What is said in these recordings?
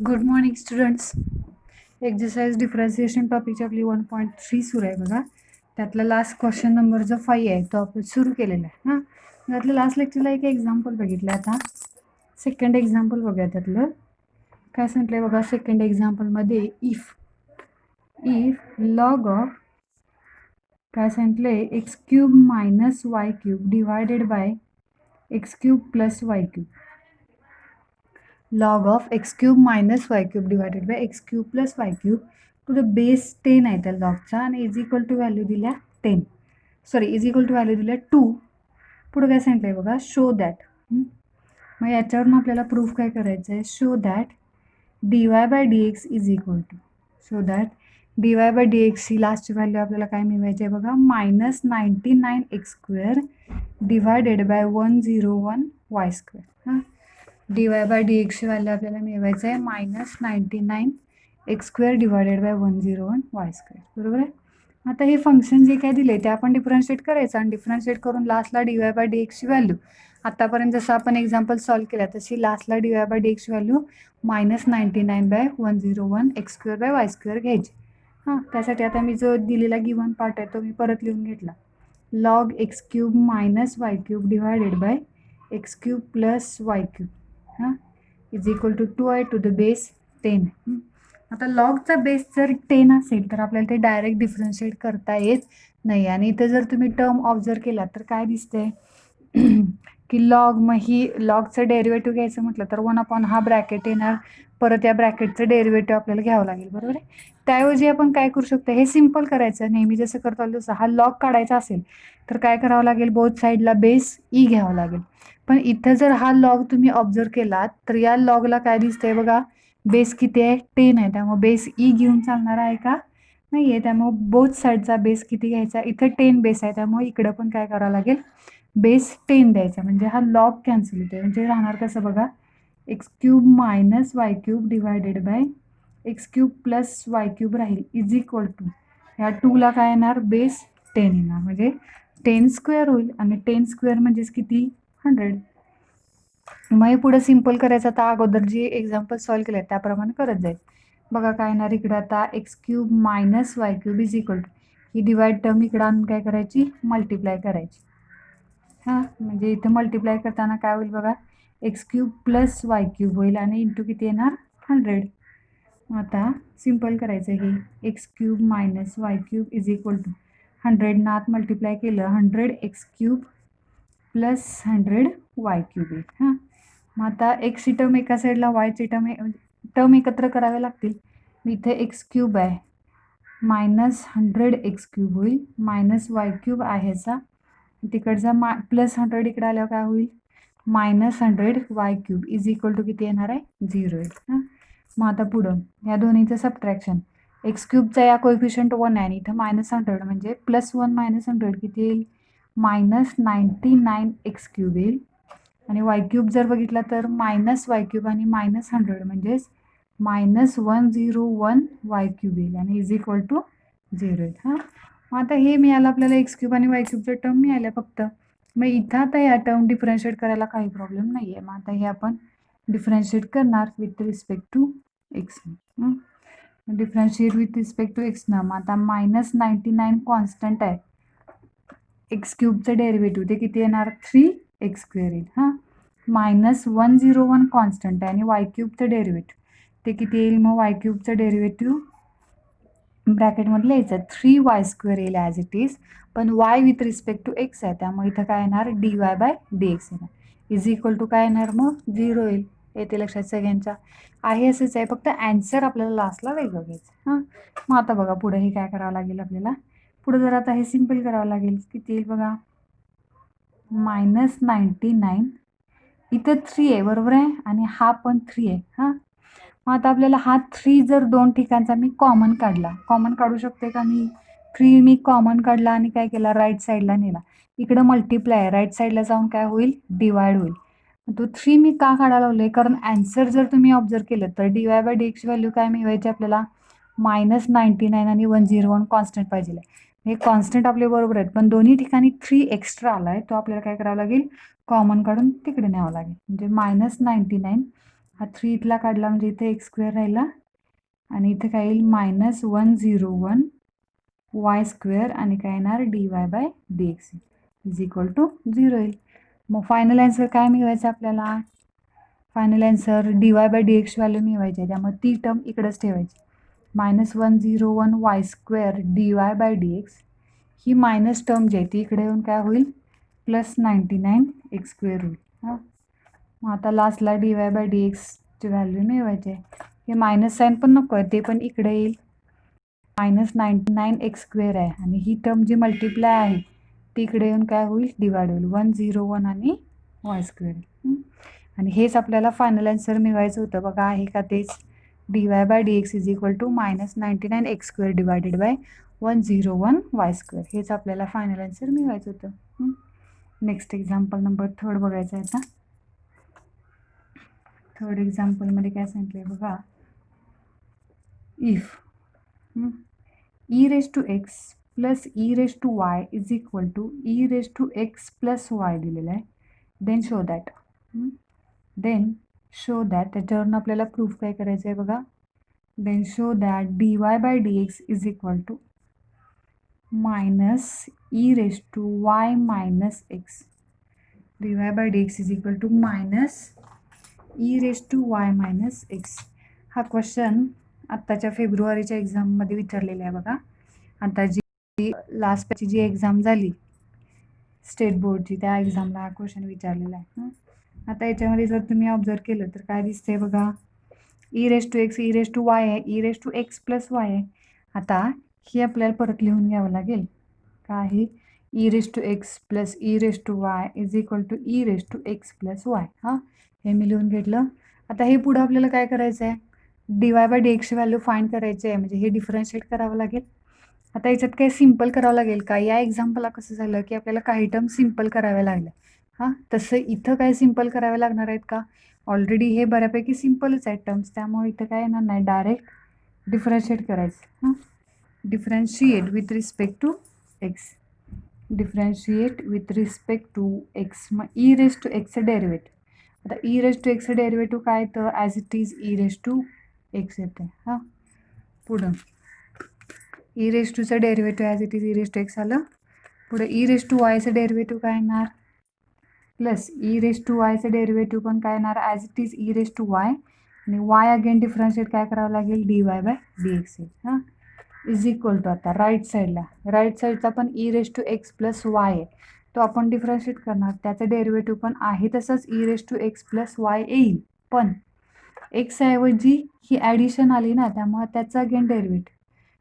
Good morning students. Exercise differentiation टॉपिकची आपली 1.3 सुरू आहे बघा. त्यातला लास्ट क्वेश्चन नंबर जो 5 आहे तो आपण सुरू केलेला आहे हां. त्यातलं लास्ट लेक्चरला एक एक्झाम्पल बघितलं. आता सेकंड एक्झाम्पल बघूया. त्यातलं काय सांगितलं आहे बघा. सेकंड एक्झाम्पलमध्ये इफ लॉग ऑफ काय सांगितलं आहे x cube minus Y cube divided by x cube plus y cube. log of x cube minus y cube divided by x cube plus y cube to the base 10 आहे त्या लॉगचा आणि is equal to value दिल्या 10 sorry is equal to value दिल्या 2. पुढे काय सांगितलं आहे बघा. Show that. मग याच्यावरून आपल्याला प्रूफ काय करायचं आहे. Show that dy by dx is equal to show that dy by dx ही लास्टची व्हॅल्यू आपल्याला काय मिळवायची आहे बघा. -99x² डिवायडेड बाय 101 y² हां. dy बाय dx ची व्हॅल्यू आपल्याला मिळवायचं आहे -99x² डिवायडेड बाय 101 y². बरोबर आहे. आता हे फंक्शन जे काय दिले ते आपण डिफरन्शिएट करायचं आणि डिफरन्शिएट करून लास्टला dy बाय dx ची व्हॅल्यू आतापर्यंत जसं आपण एक्झाम्पल सॉल्व्ह केला तशी लास्टला dy बाय dx ची व्हॅल्यू -99/101x² बाय y² घ्यायची हां. त्यासाठी आता मी जो दिलेला गिवन पार्ट आहे तो मी परत लिहून घेतला. log x³ minus y³ divided by x³ plus y³ हां इज इक्वल टू 2 आहे टू द बेस 10. आता लॉगचा बेस जर 10 असेल तर आपल्याला ते डायरेक्ट डिफरन्शिएट करता येत नाही. आणि इथं जर तुम्ही टर्म ऑब्झर्व केला तर काय दिसतंय की लॉग, मग ही लॉगचं डेरिव्हेटिव्ह घ्यायचं म्हटलं तर 1 हा ब्रॅकेट येणार. परत या ब्रॅकेटचं डेरिव्हेटिव्ह आपल्याला घ्यावं लागेल. बरोबर आहे. त्याऐवजी आपण काय करू शकतो. हे सिम्पल करायचं. नेहमी जसं करतो तसं हा लॉग काढायचा असेल तर काय करावं लागेल. बोथ साईडला बेस ई घ्यावं लागेल. पण इथं जर हा लॉग तुम्ही ऑब्झर्व केलात तर या लॉगला काय दिसतंय बघा. बेस किती आहे. 10 आहे. त्यामुळे बेस ई घेऊन चालणार आहे का. नाही आहे. त्यामुळे बोथ साईडचा बेस किती घ्यायचा. इथं 10 बेस आहे त्यामुळे इकडं पण काय करावं लागेल. बेस 10 द्यायचा. म्हणजे हा लॉग कॅन्सल होतोय. म्हणजे राहणार कसं बघा. x³ minus y³ divided by x³ plus y³ राहील इज इक्वल टू ह्या 2ला काय येणार. बेस 10 येणार. म्हणजे 10² होईल आणि 10² म्हणजेच किती 100. मग हे पुढे सिम्पल करायचं. आता अगोदर जी एक्झाम्पल सॉल्व्ह केलं त्याप्रमाणे करत जाईल. बघा काय येणार इकडं आता x³ minus y³ is equal to ही डिवाइड टर्म इकडं आणून काय करायची मल्टिप्लाय करायची हां. म्हणजे इथं मल्टिप्लाय करताना काय होईल बघा. x³ प्लस y³ होईल आणि इंटू किती येणार 100. आता सिम्पल करायचं. हे x³ minus y³ is equal to 100 आत मल्टिप्लाय केलं 100x³ प्लस 100y³ येईल हां. मग आता एक्सची टर्म एका साईडला वायची टर्म एकत्र करावे लागतील. इथे x³ आहे मायनस 100x³ होईल मायनस y³ आहे ह्याचा तिकडचा प्लस 100 इकडे आल्यावर काय होईल minus 100y³ is equal to किती येणार आहे 0 येईल हां. मग आता पुढं या दोन्हीचं सबट्रॅक्शन. x³ या कोएफिशियंट 1 आहे आणि इथं -100 म्हणजे +1 - 100 किती येईल -99x³ येईल. आणि y³ जर बघितला तर -y³ आणि -100 म्हणजेच -101y³ येईल आणि इज इक्वल टू 0 येईल हां. मग आता हे मिळालं आपल्याला x³ आणि y³ टर्म मिळाल्या फक्त. मग इथं आता या टर्म डिफरन्शिएट करायला काही प्रॉब्लेम नाही आहे. मग आता हे आपण डिफरन्शिएट करणार with respect to x. Differentiate with respect to x ना. मग आता -99 कॉन्स्टंट आहे. x³ डेरिव्हेटिव्ह ते किती येणार 3x² येईल हां. -101 कॉन्स्टंट आहे आणि y³ डेरिव्हेटिव्ह ते किती येईल. मग y³ डेरिव्हेटिव्ह ब्रॅकेटमध्ये लिहायचं 3y² येईल ॲज इट इज. पण y with respect to x आहे त्यामुळे इथं काय येणार dy बाय dx येणार इज इक्वल टू काय येणार मग 0 येईल. येते लक्षात सगळ्यांच्या. आहे असंच आहे फक्त ॲन्सर आपल्याला लास्टला वेगळं घ्यायचं हां. मग आता बघा पुढे हे काय करावं लागेल आपल्याला. पुढे जर आता हे सिम्पल करावं लागेल. किती येईल बघा -99 इथं 3 आहे बरोबर आहे आणि हा पण 3 आहे हां. मग आता आपल्याला हा 3 जर दोन ठिकाणचा मी कॉमन काढला. कॉमन काढू शकते का मी 3 मी कॉमन काढला आणि काय केला राईट साईडला नेला. इकडं मल्टिप्लाय आहे राईट साईडला जाऊन काय होईल डिवाइड होईल. तो 3 मी का काढायला लावले कारण ॲन्सर जर तुम्ही ऑब्झर्व केलं तर dy बाय dx व्हॅल्यू काय मिळवायची आपल्याला -99 आणि 101 कॉन्स्टंट पाहिजे. हे कॉन्स्टंट आपले बरोबर आहेत पण दोन्ही ठिकाणी 3 एक्स्ट्रा आलाय तो आपल्याला काय करावं लागेल कॉमन काढून तिकडे न्यावं लागेल. म्हणजे -99 हा 3 इथला काढला म्हणजे इथे एक्स स्क्वेअर राहिला आणि इथे काय येईल -101 वाय स्क्वेअर आणि काय येणार dy/dx इज इक्वल टू 0 येईल. मग फायनल आन्सर काय मिळवायचं आपल्याला? फायनल आन्सर dy/dx व्हॅल्यू मिळवायची आहे, त्यामुळे ती टर्म इकडेच ठेवायची. -101 वाय स्क्वेअर dy/dx ही मायनस टर्म जी आहे ती इकडे येऊन काय होईल +99 एक्स स्क्वेअर होईल. हां, मग आता लास्टला dy/dx ची व्हॅल्यू मिळवायची आहे. हे मायनस साईन पण नको आहे, ते पण इकडे येईल. -99 एक्स स्क्वेअर आहे आणि ही टर्म जी मल्टिप्लाय आहे ती इकडे येऊन काय होईल डिवाइड होईल 101 आणि वाय स्क्वेअर. आणि हेच आपल्याला फायनल आन्सर मिळवायचं होतं. बघा आहे का तेच dy/dx is equal to -99 x square divided by 101 y square. हेच आपल्याला फायनल आन्सर मिळवायचं होतं. नेक्स्ट एक्झाम्पल नंबर 3 बघायचं आहे आता. थर्ड एक्झाम्पलमध्ये काय सांगितलं बघा, if e⁻x plus e⁻y is equal to e⁻x plus y दिलेलं आहे. देन शो दॅट त्याच्यावरून आपल्याला प्रूफ काय करायचं आहे बघा. Then show that dy/dx is equal to -e⁻y minus x. dy/dx is equal to -e⁻y minus x. हा question आत्ताच्या फेब्रुवारीच्या एक्झाममध्ये विचारलेला आहे बघा. आता जी लास्ट बॅचची जी एक्झाम झाली स्टेट बोर्डची त्या एक्झामला हा क्वेश्चन विचारलेला आहे. आता याच्यामध्ये जर तुम्ही ऑब्झर्व केलं तर काय दिसतंय बघा, e⁻x e⁻y आहे, e⁻x प्लस y आहे. आता ही आपल्याला परत लिहून घ्यावं लागेल. काय आहे e⁻x plus e⁻y is equal to e⁻x plus y. हां, हे मी लिहून घेतलं. आता हे पुढं आपल्याला काय करायचं आहे, dy/dx व्हॅल्यू फाइंड करायची आहे, म्हणजे हे डिफरन्शिएट करावं लागेल. आता याच्यात काही सिम्पल करावं लागेल का? या एक्झाम्पलला कसं झालं की आपल्याला काही टर्म सिम्पल कराव्या लागल्या. हां, तसं इथं काय सिम्पल कराव्या लागणार आहेत का? ऑलरेडी हे बऱ्यापैकी सिम्पलच आहेत टर्म्स, त्यामुळे इथं काय येणार नाही, डायरेक्ट डिफरन्शिएट करायचं. हां, differentiate with respect to x. Differentiate with respect to x. मग e⁻x डेरिव्हेटिव्ह. आता e⁻x डेरिव्हेटिव्ह काय तर ॲज इट इज e⁻x येते. हां, पुढं e⁻चं derivative as it is e⁻x आलं. पुढे e⁻yचं डेरिव्हेटिव्ह काय येणार प्लस e⁻yचं डेरिव्हेटिव्ह पण काय येणार ॲज इट इज e⁻y आणि y अगेन डिफरन्शिएट काय करावं लागेल dy/dx. हां, इज इक्वल टू आता राईट साईडचा पण e⁻x प्लस y आहे, तो आपण डिफरन्शिएट करणार. त्याचं डेरिव्हेटिव्ह पण आहे तसंच e⁻x प्लस y येईल, पण x ऐवजी ही ॲडिशन आली ना, त्यामुळे त्याचं अगेन डेरिव्हेटिव्ह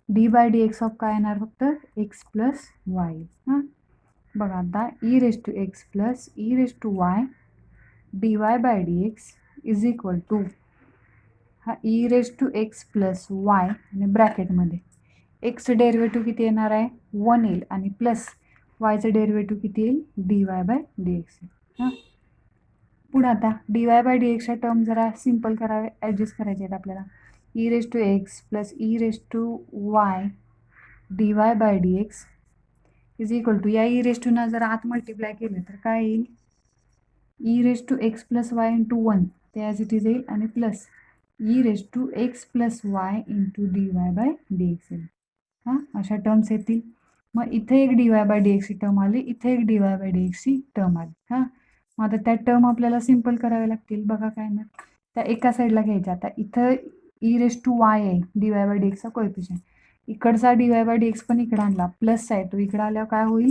dy/dx ऑफ काय येणार फक्त x प्लस y. हां, बघा आता e⁻x plus e⁻y dy/dx is equal to हा e⁻x प्लस y आणि ब्रॅकेटमध्ये एक्सचं डेरिव्हेटिव्ह किती येणार आहे 1 येईल आणि प्लस वायचं डेरिव्हेटिव्ह किती येईल dy/dx. हां, पुढं आता dy/dxच्या टर्म जरा सिम्पल करावे, ॲडजस्ट करायचे आहेत आपल्याला. e⁻x plus e⁻y dy/dx is equal to या e⁻ जर आत मल्टिप्लाय केलं तर काय येईल e⁻x प्लस y इंटू 1 ते ॲज इट इज येईल आणि plus e⁻x plus y into dy/dx येईल. हां, अशा टर्म्स येतील. मग इथे एक dy/dx टर्म आली, इथे एक dy/dx टर्म आली. हां, मग आता त्या टर्म आपल्याला सिम्पल कराव्या लागतील. बघा काय ना, त्या एका साईडला घ्यायच्या. आता इथं e⁻y आहे dy/dxचा कोएफिशियंट, इकडचा dy/dx पण इकडं आणला प्लस आहे, तो इकडं आल्यावर काय होईल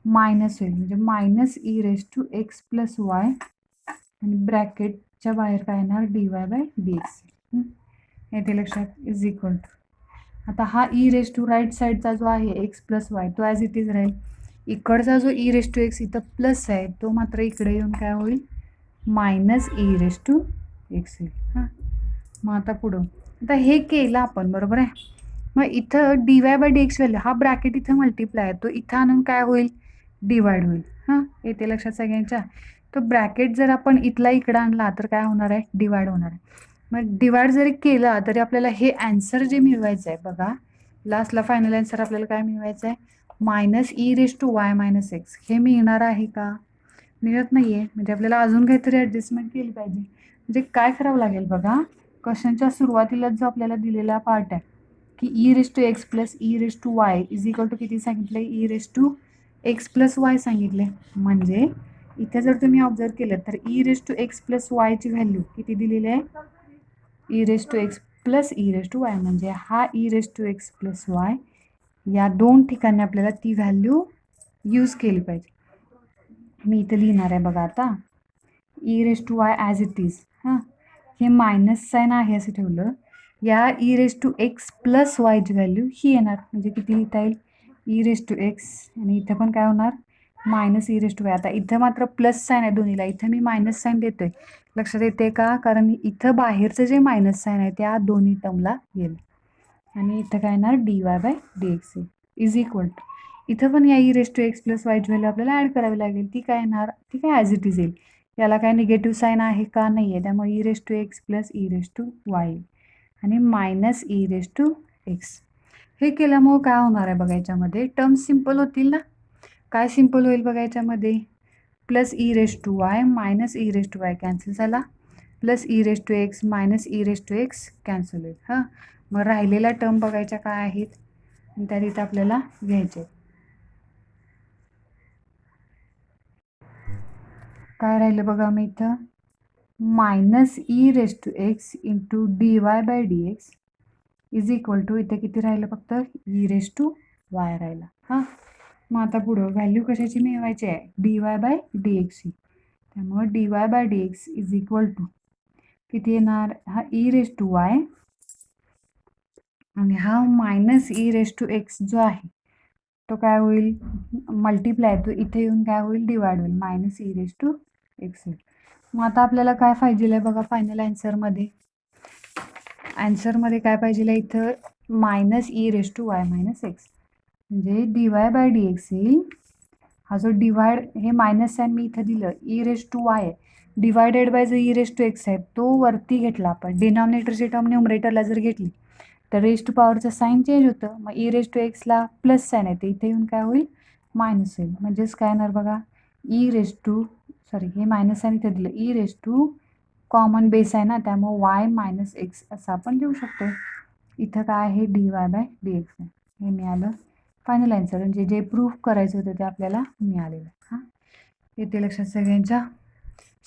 मायनस होईल, म्हणजे मायनस e⁻x प्लस y आणि ब्रॅकेटच्या बाहेर काय येणार dy/dx. येते लक्षात इज इक्वल टू आता हा e⁻ राईट साईडचा जो आहे x प्लस y तो ॲज इट इज राहील. इकडचा जो e⁻x इथं प्लस आहे तो मात्र इकडे येऊन काय होईल मायनस e⁻x येईल. हां, मग आता पुढं आता हे केलं आपण बरोबर आहे. मग इथं dy/dx व्हॅल्यू हा ब्रॅकेट इथं मल्टिप्लाय आहे, तो इथं आणून काय होईल डिवाइड होईल. हां, येते लक्षात सगळ्यांच्या. तो ब्रॅकेट जर आपण इथला इकडं आणला तर काय होणार आहे डिवाइड होणार आहे. मग डिवाइड जरी केला तरी आपल्याला हे ॲन्सर जे मिळवायचं आहे बघा, लास्टला फायनल ॲन्सर आपल्याला काय मिळवायचं आहे मायनस e⁻y मायनस x. हे मिळणार आहे का? मिळत नाही आहे, म्हणजे आपल्याला अजून काहीतरी ॲडजस्टमेंट केली पाहिजे. म्हणजे काय करावं लागेल बघा, क्वेश्चनच्या सुरुवातीलाच जो आपल्याला दिलेला पार्ट आहे की e raise to x plus e raise to y is equal to किती सांगितलं, e raise to x plus y सांगितले. म्हणजे इथे जर तुम्ही ऑब्झर्व केलं तर e raise to x plus वायची व्हॅल्यू किती दिलेली आहे, e raise to x plus e raise to y. म्हणजे हा e raise to x plus y या दोन ठिकाणी आपल्याला ती व्हॅल्यू यूज केली पाहिजे. मी इथे लिहिणार आहे बघा आता, e raise to y as it is. हां, हे मायनस साईन आहे असं ठेवलं, या e raise to x plus वायची व्हॅल्यू ही येणार. म्हणजे किती लिहिता येईल, ई रेस टू एक्स आणि इथं पण काय होणार, minus e raise to y. आता इथं मात्र प्लस साईन आहे दोन्हीला, इथं मी मायनस साईन देतोय. लक्षात येते का, कारण इथं बाहेरचं जे मायनस साईन आहे त्या दोन्ही टर्मला येईल. आणि इथं काय येणार, d y by d x is equal to, इथं पण या e raise to x plus वायची व्हॅल्यू आपल्याला ॲड करावी लागेल. ती काय येणार, ती काय ॲज इट इज येईल. याला काय निगेटिव्ह साईन आहे का, नाही आहे. त्यामुळे e raise to x plus e raise to y आणि minus e raise to x. हे केल्यामुळं काय होणार आहे बघा, याच्यामध्ये टर्म सिम्पल होतील ना. काय सिम्पल होईल बघा याच्यामध्ये, plus e raise to y minus e raise to y cancel झाला, plus e raise to x minus e raise to x cancel होईल. हां, मग राहिलेल्या टर्म बघायच्या काय आहेत आणि त्या तिथं आपल्याला घ्यायचे. काय राहिलं बघा, मी इथं minus e raise to x into d y by d x is equal to, इथे किती राहिलं फक्त, ई रेस टू वाय राहिला. हां, मग आता पुढं व्हॅल्यू कशाची मिळवायची आहे, डी वाय बाय डी एक्सची. त्यामुळं d y by d x is equal to किती येणार, हा ई रेस टू वाय आणि हा minus e raise to x जो आहे तो काय होईल, मल्टिप्लाय, तो इथे येऊन काय होईल, डिवाइड होईल, minus e raise to x होईल. मग आता आपल्याला काय पाहिजे आहे बघा, फायनल ॲन्सरमध्ये काय पाहिजे आहे, इथं minus e raise to y minus x. म्हणजे d y by d x येईल, हा जो डिवाइड, हे मायनस साईन मी इथं दिलं, ई रेस टू वाय आहे, डिवायडेड बाय जो ई रेस टू एक्स आहे तो वरती घेतला आपण. डिनॉमिनेटरची टर्म न्यूमरेटरला जर घेतली तर रेस टू पॉवरचं साईन चेंज होतं. मग ई रेस टू एक्सला प्लस साईन येते, इथे येऊन काय होईल, मायनस होईल. म्हणजेच काय येणार बघा, ई रेस टू, सॉरी हे मायनस साईन इथे दिलं, e raise to common base आहे ना, त्यामुळे वाय मायनस एक्स असं आपण लिहू शकतो. इथं काय आहे, d y by d x आहे. हे मिळालं फायनल ॲन्सर. म्हणजे जे प्रूफ करायचं होतं ते आपल्याला मिळालेलं. हां, येते लक्षात सगळ्यांच्या.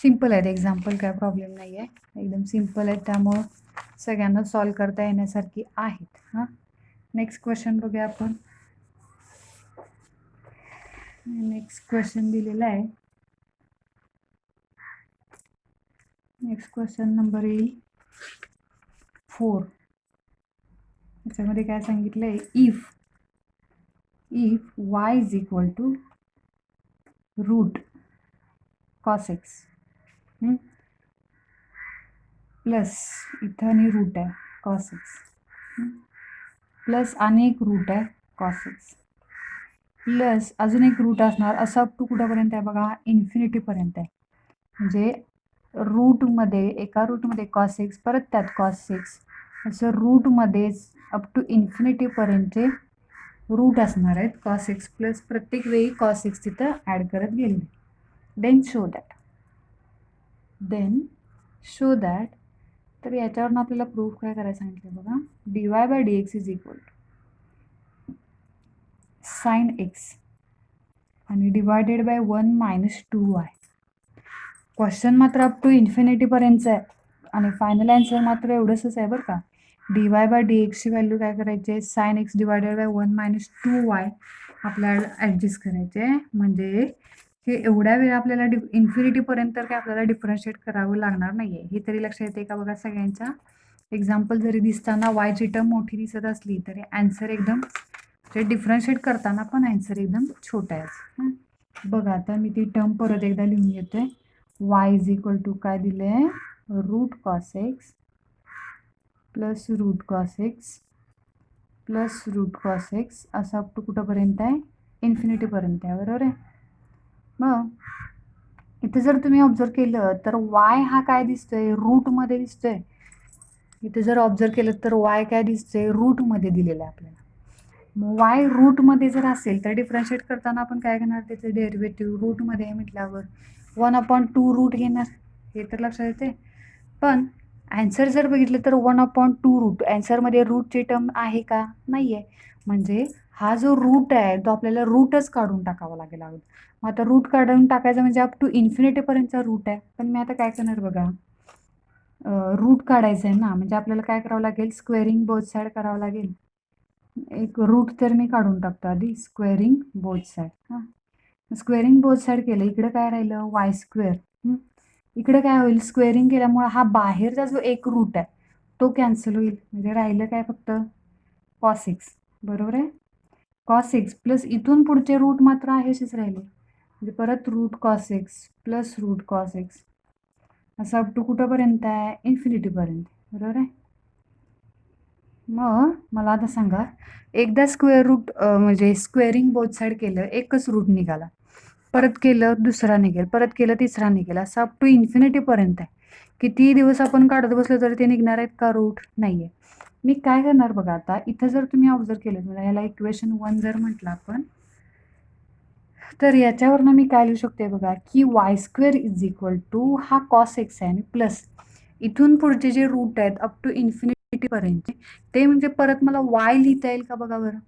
सिम्पल आहेत एक्झाम्पल, काय प्रॉब्लेम नाही आहे, एकदम सिम्पल आहेत, त्यामुळं सगळ्यांना सॉल्व करता येण्यासारखी आहेत. हां, नेक्स्ट क्वेश्चन बघूया आपण. नेक्स्ट क्वेश्चन दिलेला आहे, नेक्स्ट क्वेश्चन नंबर येईल 4. याच्यामध्ये काय सांगितलं आहे, if y is equal to root cos x plus, इथं आणि रूट आहे कॉस एक्स, प्लस आणि एक रूट आहे कॉस एक्स, प्लस अजून एक रूट असणार, असं अप टू कुठंपर्यंत आहे बघा, इन्फिनिटीपर्यंत आहे. म्हणजे रूटमध्ये, एका रूटमध्ये कॉस एक्स, परत त्यात कॉस एक्स, असं रूटमध्येच अप टू इन्फिनिटीपर्यंतचे रूट असणार आहेत कॉस एक्स प्लस, प्रत्येक वेळी कॉस एक्स तिथं ॲड करत गेले. देन शो दॅट, तर याच्यावरून आपल्याला प्रूफ काय करायला सांगितलं बघा, d y by d x is equal to sine x आणि divided by 1 minus 2y. Question मात्र अप टू इन्फिनिटीपर्यंतचं आहे आणि फायनल ॲन्सर मात्र एवढंच आहे बरं का. डी वाय बाय डी एक्सची व्हॅल्यू काय करायची आहे, sine x divided by 1 minus 2y आपल्याला ॲडजस्ट करायचे आहे. म्हणजे हे एवढ्या वेळा आपल्याला इन्फिनिटीपर्यंत तर काय आपल्याला डिफरन्शिएट करावं लागणार नाही आहे. हे तरी लक्षात येते का बघा सगळ्यांच्या. एक्झाम्पल जरी दिसताना वायची टर्म मोठी दिसत असली तरी ॲन्सर एकदम, ते डिफरन्शिएट करताना पण ॲन्सर एकदम छोटा आहे. बघा आता मी ती टर्म परत एकदा लिहून घेते. वाय इज इक्वल टू काय दिलं आहे, root cos x plus root cos x plus root cos x, असं अप टू कुठंपर्यंत आहे, इन्फिनिटीपर्यंत आहे, बरोबर आहे. मग इथे जर तुम्ही ऑब्झर्व केलं तर वाय हा काय दिसतोय, रूटमध्ये दिसतोय. इथे जर ऑब्झर्व केलं तर वाय काय दिसतोय, रूटमध्ये दिलेलं आहे आपल्याला. मग वाय रूटमध्ये जर असेल तर डिफरन्शिएट करताना आपण काय घेणार, त्याचं डेरिव्हेटिव्ह रूटमध्ये म्हटल्यावर 1/2 रूट घेणार, हे तर लक्षात येते. पण ॲन्सर जर बघितलं तर 1/2 रूट. ॲन्सरमध्ये रूटची टर्म आहे का? नाही आहे. म्हणजे हा जो रूट आहे तो आपल्याला रूटच काढून टाकावा लागेल अगोदर. मग आता रूट काढून टाकायचं म्हणजे अप टू इन्फिनिटीपर्यंतचा रूट आहे. पण मी आता काय करणार बघा, रूट काढायचं आहे ना, म्हणजे आपल्याला काय करावं लागेल, स्क्वेअरिंग बोथ साईड करावं लागेल. एक रूट तर मी काढून टाकतो आधी, स्क्वेअरिंग बोथ साईड. हां, स्क्वेअरिंग बोथ साईड केलं, इकडं काय राहिलं वाय स्क्वेअर. इकडे काय होईल, स्क्वेअरिंग केल्यामुळे हा बाहेरचा जो एक रूट आहे तो कॅन्सल होईल. म्हणजे राहिलं काय फक्त कॉस एक्स. बरोबर आहे, कॉस एक्स प्लस इथून पुढचे रूट मात्र आहेच राहिले. म्हणजे परत root cos x plus root cos x असं अप टू कुठंपर्यंत आहे, इन्फिनिटीपर्यंत. बरोबर आहे. मग मला आता सांगा, एकदा स्क्वेअर रूट म्हणजे स्क्वेअरिंग बोथ साईड केलं, एकच रूट निघाला. परत केलं दुसरा निघेल, परत केलं तिसरा निघेल, असं अप टू इन्फिनिटीपर्यंत आहे. किती दिवस आपण काढत बसलो तरी ते निघणार आहेत का रूट? नाही आहे. मी काय करणार बघा, आता इथं जर तुम्ही ऑब्झर्व केलं, म्हणजे ह्याला इक्वेशन 1 जर म्हटलं आपण, तर याच्यावरनं मी काय लिहू शकते बघा, की y square is equal to हा कॉस एक्स आहे आणि प्लस इथून पुढचे जे रूट आहेत अप टू इन्फिनिटीपर्यंत ते म्हणजे परत मला वाय लिहिता येईल का बघा बरं.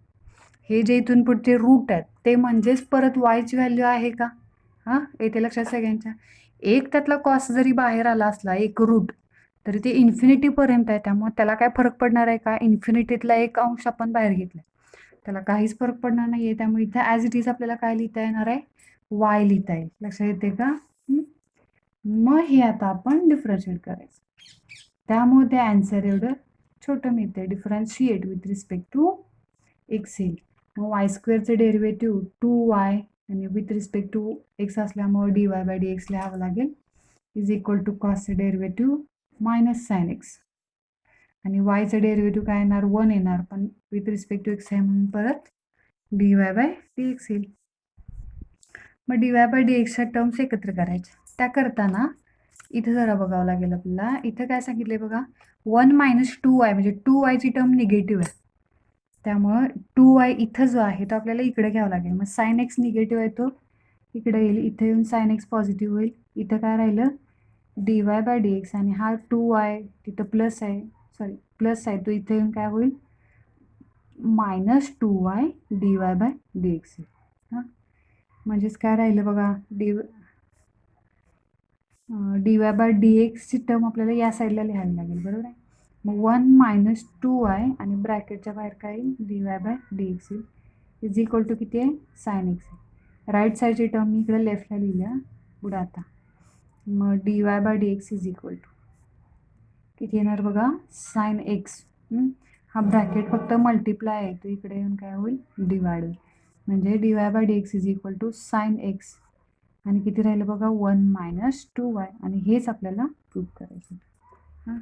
हे जे इथून पुढचे रूट आहेत ते म्हणजेच परत वायची व्हॅल्यू आहे का? हां, येते लक्षात सगळ्यांच्या. एक त्यातला कॉस जरी बाहेर आला असला, एक रूट, तरी ते इन्फिनिटीपर्यंत आहे. त्यामुळे त्याला काय फरक पडणार आहे का? इन्फिनिटीतला एक अंश आपण बाहेर घेतला, त्याला काहीच फरक पडणार नाही आहे. त्यामुळे इथं ॲज इट इज आपल्याला काय लिहिता येणार आहे, वाय लिहिता येईल. लक्षात येते का? मग हे आता आपण डिफरन्शिएट करायचं. त्यामुळे ते ॲन्सर एवढं छोटं मिळते. Differentiate with respect to x येईल. मग वाय स्क्वेअरचे डेरिव्हेटिव्ह 2y आणि विथ रिस्पेक्ट टू एक्स असल्यामुळे dy/dx लिहावं लागेल, इज इक्वल टू कॉसचे डेरिव्हेटिव्ह मायनस साइन एक्स. आणि वायचं डेरिव्हेटिव्ह काय येणार, 1 येणार, पण विथ रिस्पेक्ट टू एक्स आहे म्हणून परत dy/dx येईल. मग dy/dxच्या टर्म्स एकत्र करायच्या. त्या करताना इथं जरा बघावं लागेल आपल्याला. इथं काय सांगितलंय बघा, 1 - 2y म्हणजे 2yची टर्म निगेटिव्ह आहे. त्यामुळं 2y इथं जो आहे तो आपल्याला इकडे घ्यावा लागेल. मग साइन एक्स निगेटिव्ह आहे तो इकडे येईल, इथे येऊन साइन एक्स पॉझिटिव्ह होईल. इथं काय राहिलं, dy/dx आणि हा 2y तिथं प्लस आहे, सॉरी प्लस आहे तो इथे येऊन काय होईल, -2y dy/dx. हां, म्हणजेच काय राहिलं बघा, dy/dxची टर्म आपल्याला या साईडला लिहावी लागेल. बरोबर आहे. मग 1 - 2y आणि ब्रॅकेटच्या बाहेर काय येईल, dy/dx येईल, इज इक्वल टू किती आहे, साइन एक्स आहे. राईट साईडची टर्म मी इकडे लेफ्टला लिहिल्या पुढे. आता मग dy/dx इज इक्वल टू किती येणार बघा, साइन एक्स. हा ब्रॅकेट फक्त मल्टिप्लाय आहे, तो इकडे येऊन काय होईल, डिवाइड होईल. म्हणजे dy/dx is equal to sine x आणि किती राहिलं बघा, 1 - 2y. आणि हेच आपल्याला प्रूव्ह करायचं. हां,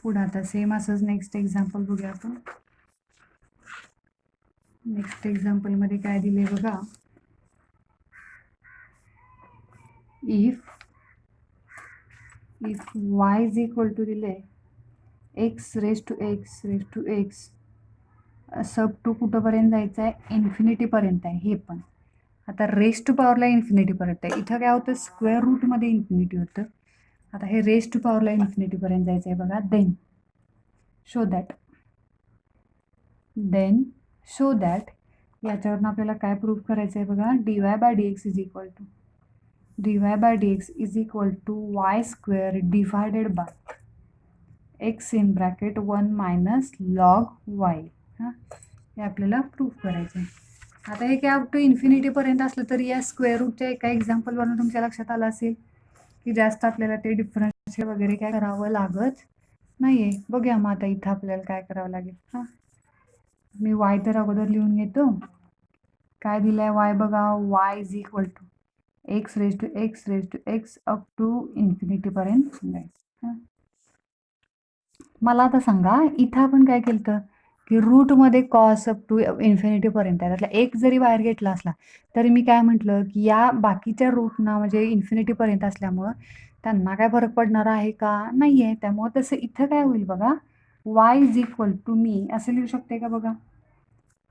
पुढं आता सेम असंच नेक्स्ट एक्झाम्पल बघूया आपण. नेक्स्ट एक्झाम्पलमध्ये काय दिले बघा, if y is equal to दिले x raise to x sub to कुठंपर्यंत जायचं आहे, इन्फिनिटीपर्यंत आहे. हे पण आता रेज टू पॉवरला इन्फिनिटीपर्यंत आहे. इथं काय होतं, स्क्वेअर रूटमध्ये इन्फिनिटी होतं. आता हे रेज टू पॉवरला इन्फिनिटीपर्यंत जायचं आहे बघा. देन शो दॅट याच्यावरून आपल्याला काय प्रूव्ह करायचं आहे बघा, dy/dx is equal to y square divided by x in bracket 1 - log y. हां, हे आपल्याला प्रूव्ह करायचं आहे. आता हे काय अप टू इन्फिनिटीपर्यंत असलं तरी या स्क्वेअर रूटच्या एका एक्झाम्पलवरून तुमच्या लक्षात आलं असेल की जास्त आपल्याला ते डिफरन्शिएट वगैरे काय करावं लागत नाही आहे. बघूया मग आता इथं आपल्याला काय करावं लागेल. हां, मी वाय तर अगोदर लिहून घेतो. काय दिलं आहे वाय बघा, y is equal to x raise to x up to इन्फिनिटीपर्यंत जायचं. हां, मला आता सांगा, इथं आपण काय केलं तर की रूटमध्ये कॉस अप टू इन्फिनिटीपर्यंत आहे. त्यातला एक जरी बाहेर घेतला असला तरी मी काय म्हटलं की या बाकीच्या रूटना म्हणजे इन्फिनिटीपर्यंत असल्यामुळं त्यांना काय फरक पडणार आहे का, नाही आहे. त्यामुळं तसं इथं काय होईल बघा, वाय इज इक्वल टू मी असं लिहू शकते का बघा,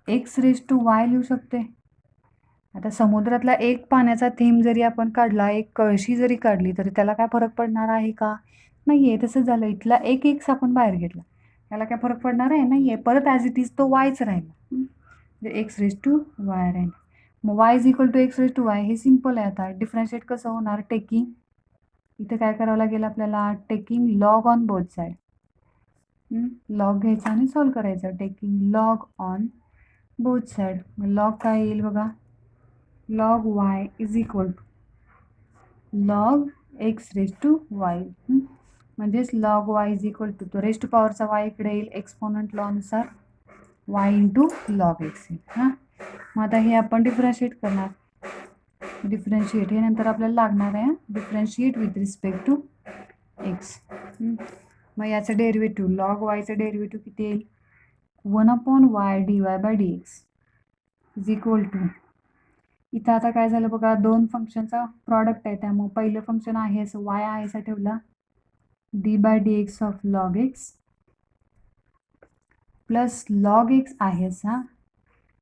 एक्स रेज टू वाय लिहू शकते. आता समुद्रातला एक पाण्याचा थेंब जरी आपण काढला, एक कळशी जरी काढली, तरी त्याला काय फरक पडणार आहे का? नाही आहे. तसंच झालं, इथला एक एक्स आपण बाहेर घेतला, त्याला काय फरक पडणार आहे? नाही आहे. परत ॲज इट इज तो वायच राहिला. म्हणजे एक्स रेज टू वाय राहिला. मग y is equal to x raise to y, हे सिम्पल आहे. आता डिफरन्शिएट कसं होणार? टेकिंग, इथे काय करावं लागेल आपल्याला? Taking log on both side. Log घ्यायचा आणि सॉल्व करायचं. Taking log on both side. मग लॉग काय येईल बघा? Log y is equal to log x raise to y. म्हणजेच log y is equal to, तो रेज टू पॉवरचा वाय इकडे येईल, एक्सपोनंट लॉनुसार वाय इंटू लॉग एक्स येईल. हां, मग आता हे आपण डिफरन्शिएट करणार. डिफरन्शिएट हे नंतर आपल्याला लागणार आहे. Differentiate with respect to x. मग याचं डेरिव्हेटिव्ह, लॉग वायचं डेरिव्हेटिव्ह किती येईल? 1/y dy by dx is equal to, इथं आता काय झालं बघा, दोन फंक्शनचा प्रॉडक्ट आहे, त्यामुळे पहिलं फंक्शन आहे असं वाय आहे असं ठेवला, d by d x of log x plus log x आहे असा,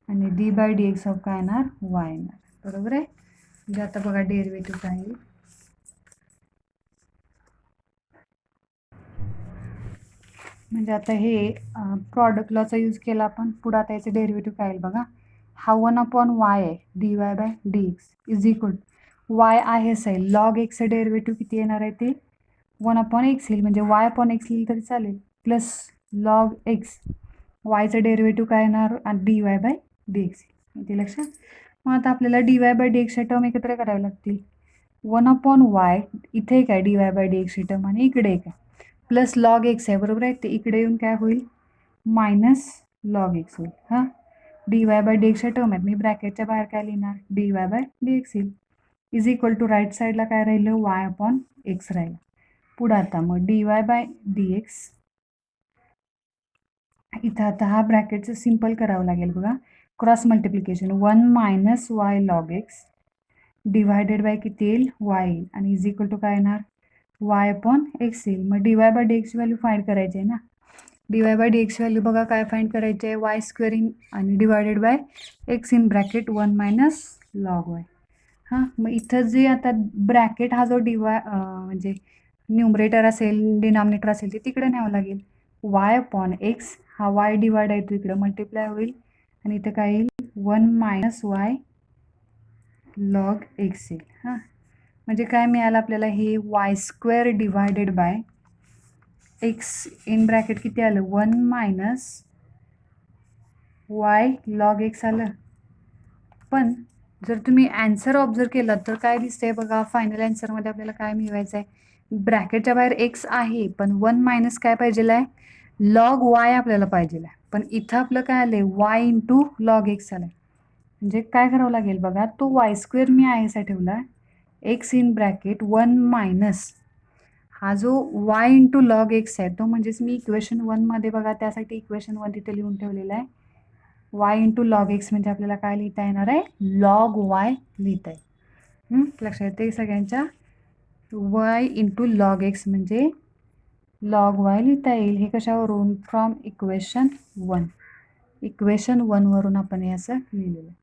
आणि d by d x of काय येणार? वाय येणार. बरोबर आहे. म्हणजे आता बघा डेरिव्हेटिव्ह काय येईल. म्हणजे आता हे प्रॉडक्ट लॉचा यूज केला आपण, पुढं आता याचं डेरिव्हेटिव्ह काय येईल बघा. हा 1/y आहे d y by d x is equal to y आहे असं आहे, लॉग एक्सचं डेरिव्हेटिव्ह किती येणार आहे? ते 1/x येईल, म्हणजे y अपॉन एक्स लिहिलं तरी चालेल, प्लस लॉग एक्स, वायचं डेरिव्हेटिव्ह काय येणार? D y by d x येईल. ते लक्षात. मग आता आपल्याला डी वाय बाय डी एक्सच्या टर्म एकत्र कराव्या लागतील. 1/y इथे काय डी वाय बाय डी एक्सची टर्म, आणि इकडे काय प्लस लॉग एक्स आहे. बरोबर आहे. ते इकडे येऊन काय होईल? मायनस लॉग एक्स होईल. हां, डी वाय बाय डी एक्सच्या टर्म आहेत, मी ब्रॅकेटच्या बाहेर काय लिहिणार? D y by d x येईल. इज इक्वल टू राईट साईडला काय राहिलं? वाय अपॉन एक्स राहिलं. पुढं आता मग d y by d x, इथं आता हा ब्रॅकेटचं सिम्पल करावं लागेल बघा. Cross multiplication, 1 minus Y log x divided bye किती येईल? वाय येईल, आणि इज इक्वल टू काय येणार? वाय अपॉन एक्स येईल. मग डी वाय बाय डी एक्सची व्हॅल्यू फाईंड करायची आहे ना. डी वाय बाय डी एक्सची व्हॅल्यू बघा काय फाईंड करायची आहे? वाय स्क्वेअर इन आणि divided by x in bracket 1 minus log y. हां, मग इथं जे आता ब्रॅकेट हा जो म्हणजे न्यूमरेटर असेल, डिनॉमिनेटर असेल, ते तिकडे न्यावं लागेल. वाय अपॉन एक्स, हा वाय डिवाइड आहे तो इकडं मल्टिप्लाय होईल, आणि इथं काय येईल? 1 मायनस वाय लॉग एक्स येईल. हां, म्हणजे काय मिळालं आपल्याला? हे Y square divided by x in bracket किती आलं? 1 मायनस वाय लॉग एक्स आलं. पण जर तुम्ही ॲन्सर ऑब्झर्व केला तर काय दिसतंय बघा, फायनल ॲन्सरमध्ये आपल्याला काय मिळवायचं आहे? ब्रॅकेटच्या बाहेर एक्स आहे, पण 1 मायनस काय पाहिजे आहे? लॉग वाय आपल्याला पाहिजे आहे. पण इथं आपलं काय आलं आहे? वाय इंटू लॉग एक्स आलं आहे. म्हणजे काय करावं लागेल बघा, तो वाय स्क्वेअर मी आहे असा ठेवला, एक्स इन ब्रॅकेट 1 मायनस हा जो वाय इंटू लॉग एक्स आहे, तो म्हणजेच मी इक्वेशन 1मध्ये बघा, त्यासाठी इक्वेशन 1 तिथे लिहून ठेवलेला आहे. वाय इंटू लॉग एक्स म्हणजे आपल्याला काय लिहिता येणार आहे? लॉग वाय लिहिता येईल. लक्षात येते सगळ्यांच्या? वाय इंटू लॉग एक्स म्हणजे लॉग वाय लिहिता येईल. हे कशावरून? From equation 1. इक्वेशन 1वरून आपण हे असं लिहिलेलं आहे.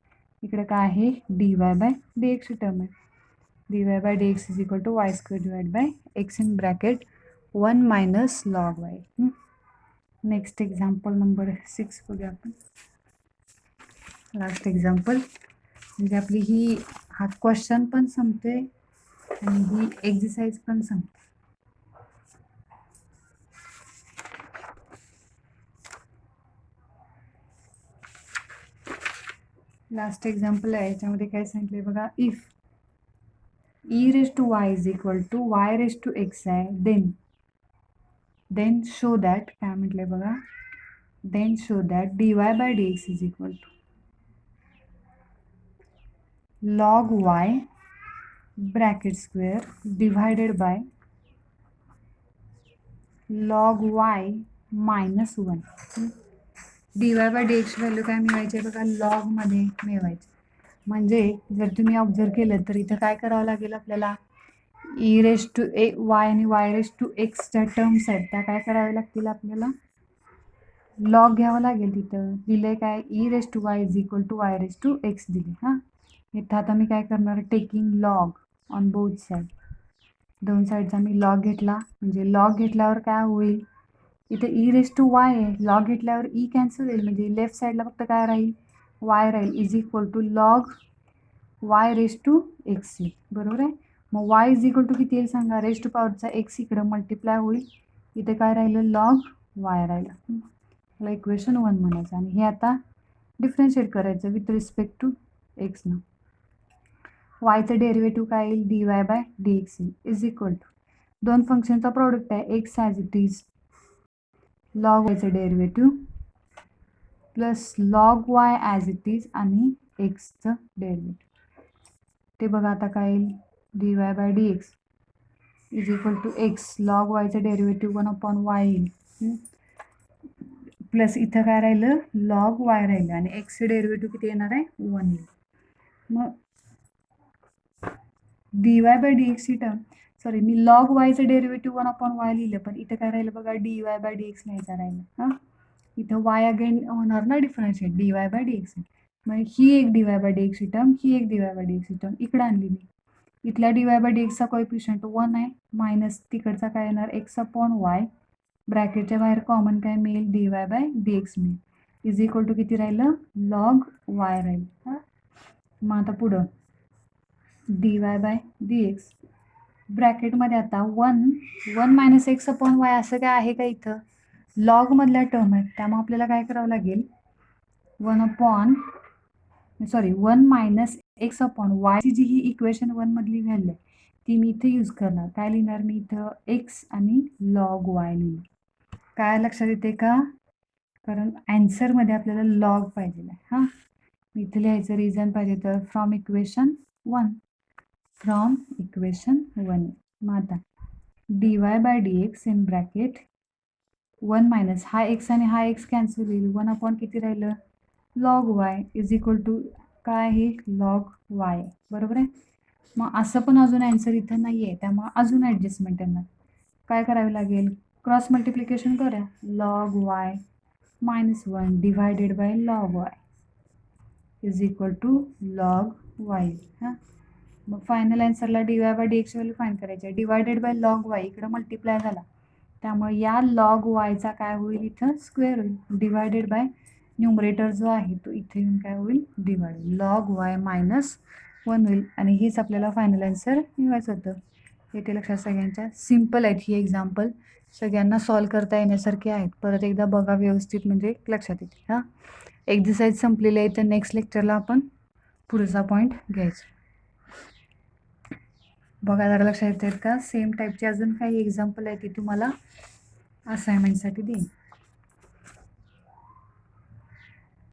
इकडे काय आहे? डी वाय बाय डी एक्सची टर्म आहे. D y by d x is equal to y square divide by x in bracket 1 minus log y. Next example number 6 बघूया आपण. लास्ट एक्झाम्पल, म्हणजे आपली ही हा क्वेश्चन पण संपते आणि ही एक्झरसाइज पण संपते. लास्ट एक्झाम्पल आहे, याच्यामध्ये काय सांगितलंय बघा. If e raise to y is equal to y raise to x आहे, देन शो दॅट, काय म्हटलंय बघा, then show that d y by d x is equal to log y bracket square divided by log y minus 1. डी y by D एक्सची value काय मिळवायची आहे बघा? लॉगमध्ये मिळवायची. म्हणजे जर तुम्ही ऑब्झर्व केलं तर इथं काय करावं लागेल आपल्याला? ई रेज टू वाय आणि वाय रेज टू एक्सच्या टर्म्स आहेत, त्या काय कराव्या लागतील आपल्याला? लॉग घ्यावं लागेल. तिथं दिले काय? E raise to y is equal to y raise to x दिले. हां, इथं आता मी काय करणार, taking log on both side, दोन साईडचा मी लॉग घेतला, म्हणजे लॉग घेतल्यावर काय होईल, इथे ई रेस टू वाय आहे, लॉग घेतल्यावर ई कॅन्सल होईल, म्हणजे लेफ्ट साईडला फक्त काय राहील, वाय राहील, is equal to log y raise to x c, बरोबर आहे. मग वाय इज इक्वल टू किती येईल सांगा, रेस टू पॉवरचा एक्स इकडं मल्टिप्लाय होईल, इथे काय राहिलं, लॉग वाय राहिलं, मला इक्वेशन 1 म्हणायचं. आणि हे आता डिफरन्शिएट करायचं विथ रिस्पेक्ट टू एक्सनं. वायचं डेरिव्हेटिव्ह काय येईल, d y by d x येईल, इज इक्वल टू दोन फंक्शनचा प्रॉडक्ट आहे, x as it is log वायचं derivative plus log y as it is आणि एक्सचं डेरिव्हेटिव्ह. ते बघा आता काय येईल, d y by d x is equal to x log वायचं डेरिव्हेटिव्ह 1/y येईल, प्लस इथं काय राहिलं, लॉग वाय राहिलं आणि एक्सचं डेरिव्हेटिव्ह किती येणार आहे, 1 येईल. मग डी वाय बाय डी एक्सची टर्म, सॉरी मी लॉग वायचं डेरिव्हेटिव्ह 1/y लिहिलं, पण इथं काय राहिलं बघा, d y by d x लिहायचं राहिलं. हां, इथं वाय अगेन होणार ना differentiate, d y by d x. मग ही एक डी वाय बाय डी एक्सची टर्म, ही एक डी वाय बाय डी एक्सची टर्म इकडं आणली मी. इथल्या डी वाय बाय डी एक्सचा कोएफिशियंट 1 आहे, मायनस तिकडचा काय येणार, x/y, ब्रॅकेटच्या बाहेर कॉमन काय मिळेल, d y by d x मिळेल, इज इक्वल टू किती राहिलं, लॉग वाय राहील. हां, मग आता पुढं d y by d x ब्रॅकेटमध्ये आता 1 मायनस x/y असं काय आहे का इथं, लॉगमधल्या टर्म आहेत, त्यामुळे आपल्याला काय करावं लागेल, 1 मायनस x/y ची जी ही इक्वेशन 1 मधली व्हॅल्यू आहे ती मी इथे यूज करणार. काय लिहिणार मी इथं, एक्स आणि लॉग वाय लिहिलं. काय लक्षात येते का, कारण ॲन्सरमध्ये आपल्याला लॉग पाहिजे आहे. हां, मी इथे लिहायचं रिझन पाहिजे तर फ्रॉम इक्वेशन 1. मग आता d y by d x in bracket 1 minus हा एक्स आणि हा एक्स कॅन्सल होईल, 1 किती राहिलं, log y is equal to काय आहे, लॉग वाय, बरोबर आहे. मग असं पण अजून ॲन्सर इथं नाही आहे, त्यामुळे अजून ॲडजस्टमेंट येणार. काय करावी लागेल, क्रॉस मल्टिप्लिकेशन करूया, log y -1 divided by log y is equal to log y. हां, मग फायनल आन्सरला d y by d x value find करायची आहे, डिवायडेड बाय लॉग वाय इकडं मल्टिप्लाय झाला, त्यामुळे या लॉग वायचा काय होईल, इथं स्क्वेअर होईल, डिवायडेड बाय न्यूमरेटर जो आहे तो इथे येऊन काय होईल, डिवाइड, लॉग वाय -1 होईल. आणि हेच आपल्याला फायनल आन्सर मिळवायचं होतं. येते लक्षात सगळ्यांच्या, सिम्पल आहेत ही एक्झाम्पल, सगळ्यांना सॉल्व करता येण्यासारखे आहेत. परत एकदा बघा व्यवस्थित, म्हणजे लक्षात येते. हां, एक्झरसाईज संपलेली आहे, तर नेक्स्ट लेक्चरला आपण पुढचा पॉईंट घ्यायचा. बघा जरा लक्षात येतात का, सेम टाईपचे अजून काही एक्झाम्पल आहे ती तुम्हाला असाइनमेंटसाठी देईन.